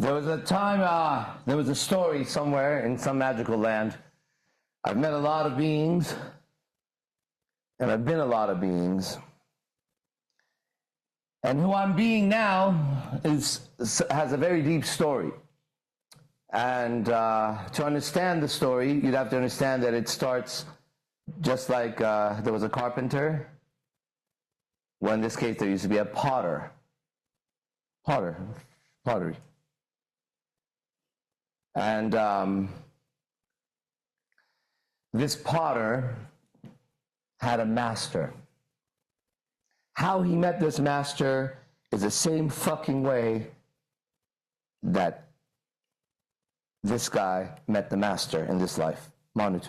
There was a time, there was a story somewhere in some magical land. I've met a lot of beings, and I've been a lot of beings. And who I'm being now has a very deep story. And to understand the story, you'd have to understand that it starts just like there was a carpenter. Well, in this case, there used to be a pottery. And this potter had a master. How he met this master is the same fucking way that this guy met the master in this life, Manu.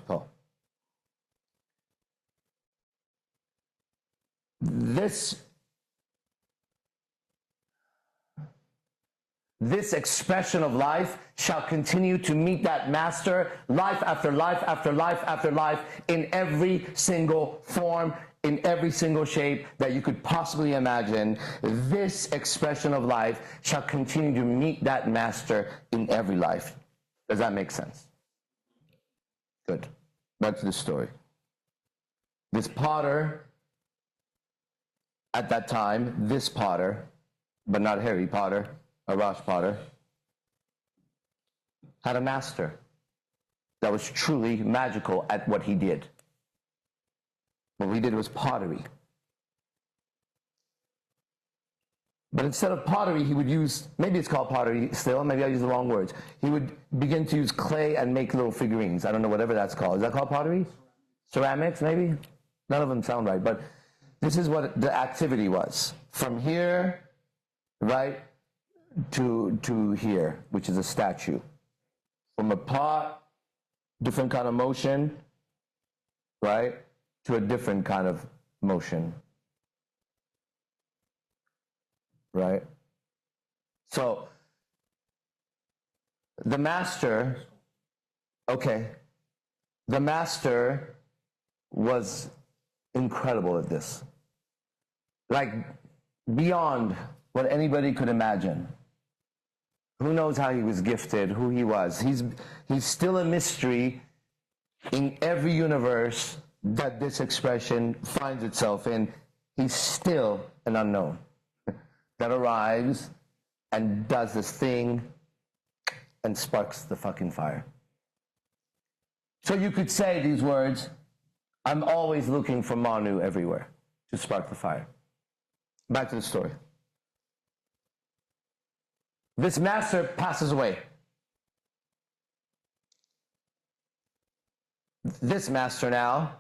This expression of life shall continue to meet that master life after life after life after life in every single form, in every single shape that you could possibly imagine. This expression of life shall continue to meet that master in every life. Does that make sense? Good. Back to the story. This potter, at that time, this potter, but not Harry Potter, Arash Potter, had a master that was truly magical at what he did. What he did was pottery. But instead of pottery, he would use, maybe it's called pottery still, maybe I use the wrong words. He would begin to use clay and make little figurines. I don't know, whatever that's called. Is that called pottery? Ceramics, maybe? None of them sound right, but this is what the activity was. From here, right, to here, which is a statue. From a pot, different kind of motion, right, to a different kind of motion. Right? So, the master, the master was incredible at this. Like, beyond what anybody could imagine. Who knows how he was gifted, who he was. He's still a mystery in every universe that this expression finds itself in. He's still an unknown that arrives and does this thing and sparks the fucking fire. So you could say these words, I'm always looking for Manu everywhere to spark the fire. Back to the story. This master passes away. This master now,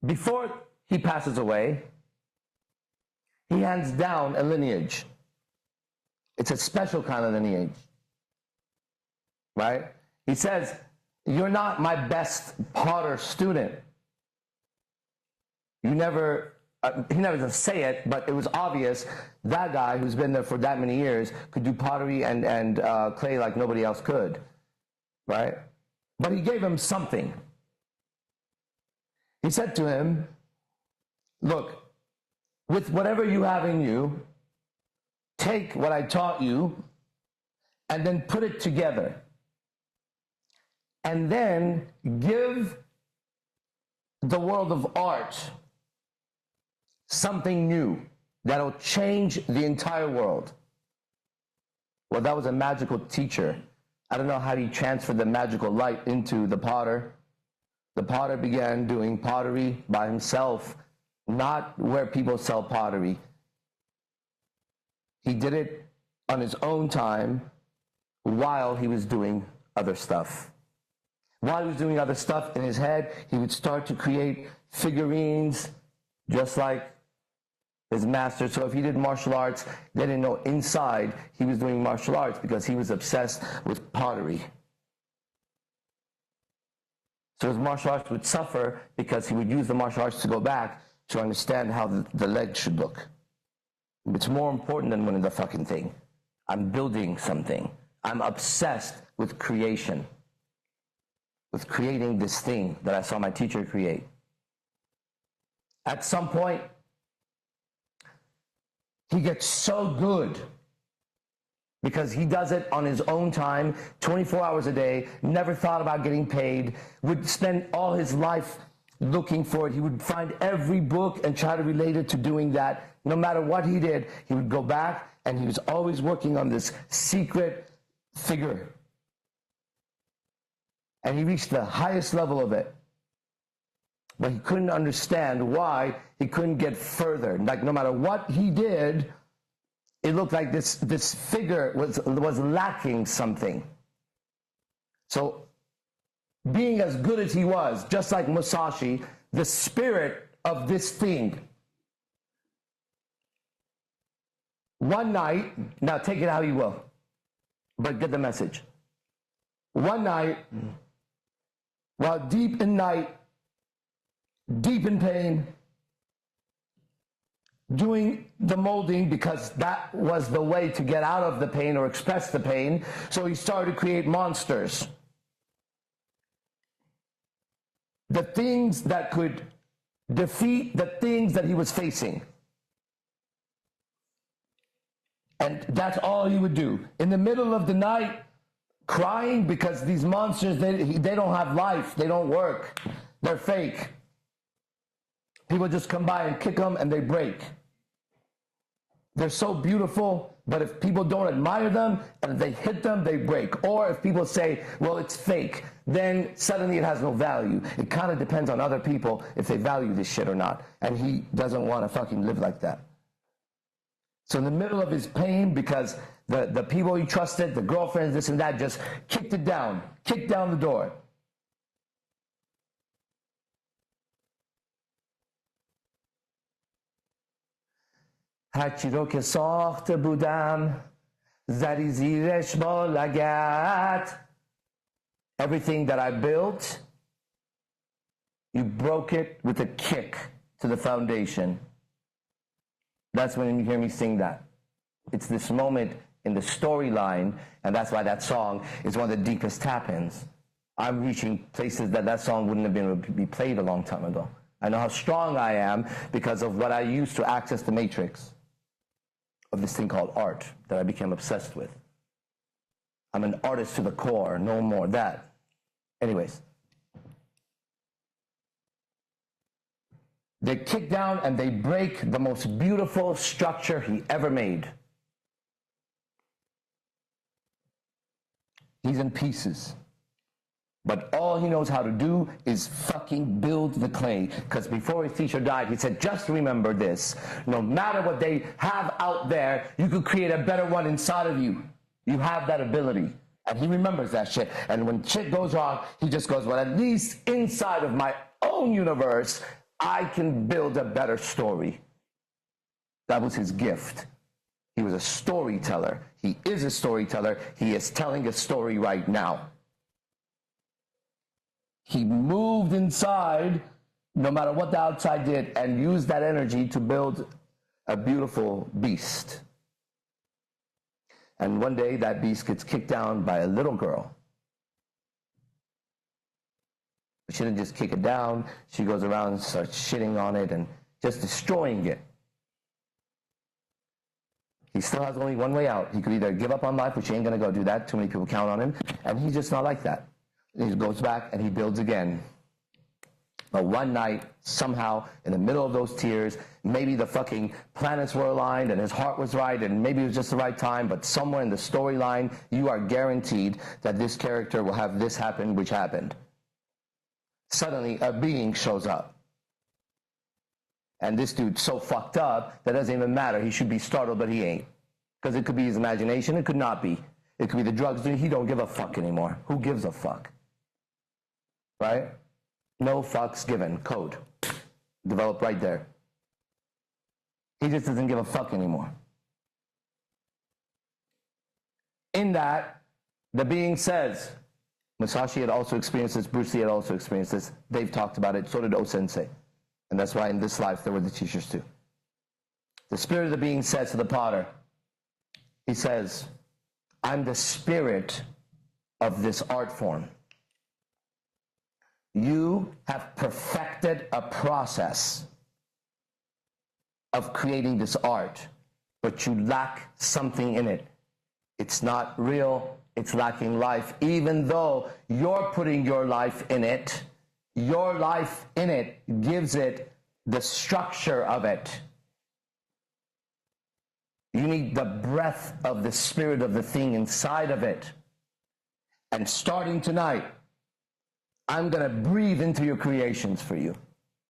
before he passes away, he hands down a lineage. It's a special kind of lineage, right? He says, you're not my best potter student. He never does say it, but it was obvious that guy who's been there for that many years could do pottery and clay like nobody else could, right? But he gave him something. He said to him, look, with whatever you have in you, take what I taught you and then put it together. And then give the world of art something new that'll change the entire world. Well, that was a magical teacher. I don't know how he transferred the magical light into the potter. The potter began doing pottery by himself, not where people sell pottery. He did it on his own time while he was doing other stuff. While he was doing other stuff in his head, he would start to create figurines just like his master. So if he did martial arts, they didn't know inside he was doing martial arts because he was obsessed with pottery. So his martial arts would suffer because he would use the martial arts to go back to understand how the leg should look. It's more important than winning the fucking thing. I'm building something. I'm obsessed with creation, with creating this thing that I saw my teacher create. At some point, he gets so good because he does it on his own time, 24 hours a day, never thought about getting paid, would spend all his life looking for it. He would find every book and try to relate it to doing that. No matter what he did, he would go back, and he was always working on this secret figure. And he reached the highest level of it. But he couldn't understand why he couldn't get further. Like, no matter what he did, it looked like this figure was lacking something. So, being as good as he was, just like Musashi, the spirit of this thing. One night, now take it how you will, but get the message. One night, while deep in night, deep in pain, doing the molding because that was the way to get out of the pain or express the pain, so he started to create monsters. The things that could defeat the things that he was facing. And that's all he would do. In the middle of the night, crying because these monsters, they don't have life. They don't work. They're fake. People just come by and kick them and they break. They're so beautiful, but if people don't admire them and they hit them, they break. Or if people say, well, it's fake, then suddenly it has no value. It kind of depends on other people if they value this shit or not. And he doesn't want to fucking live like that. So in the middle of his pain, because the people he trusted, the girlfriends, this and that, just kicked down the door. هرچی رو که ساخته بودم زدی زیرش با لگد. Everything that I built, you broke it with a kick to the foundation. That's when you hear me sing that. It's this moment in the storyline, and that's why that song is one of the deepest tap-ins. I'm reaching places that song wouldn't have been able to be played a long time ago. I know how strong I am because of what I used to access the matrix of this thing called art that I became obsessed with. I'm an artist to the core, no more that. Anyways. They kick down and they break the most beautiful structure he ever made. He's in pieces. But all he knows how to do is fucking build the clay. Because before his teacher died, he said, just remember this. No matter what they have out there, you could create a better one inside of you. You have that ability. And he remembers that shit. And when shit goes wrong, he just goes, well, at least inside of my own universe, I can build a better story. That was his gift. He was a storyteller. He is a storyteller. He is telling a story right now. He moved inside, no matter what the outside did, and used that energy to build a beautiful beast. And one day, that beast gets kicked down by a little girl. She didn't just kick it down. She goes around and starts shitting on it and just destroying it. He still has only one way out. He could either give up on life, which he ain't going to go do that. Too many people count on him. And he's just not like that. He goes back and he builds again. But one night, somehow, in the middle of those tears, maybe the fucking planets were aligned and his heart was right and maybe it was just the right time, but somewhere in the storyline, you are guaranteed that this character will have this happen, which happened. Suddenly, a being shows up. And this dude's so fucked up that it doesn't even matter. He should be startled, but he ain't. Because it could be his imagination. It could not be. It could be the drugs. He don't give a fuck anymore. Who gives a fuck? Right? No fucks given. Code. Developed right there. He just doesn't give a fuck anymore. In that, the being says, Musashi had also experienced this, Bruce Lee had also experienced this, they've talked about it, so did O-sensei. And that's why in this life there were the teachers too. The spirit of the being says to the potter, he says, I'm the spirit of this art form. You have perfected a process of creating this art, but you lack something in it. It's not real. It's lacking life. Even though you're putting your life in it, your life in it gives it the structure of it. You need the breath of the spirit of the thing inside of it. And starting tonight, I'm going to breathe into your creations for you.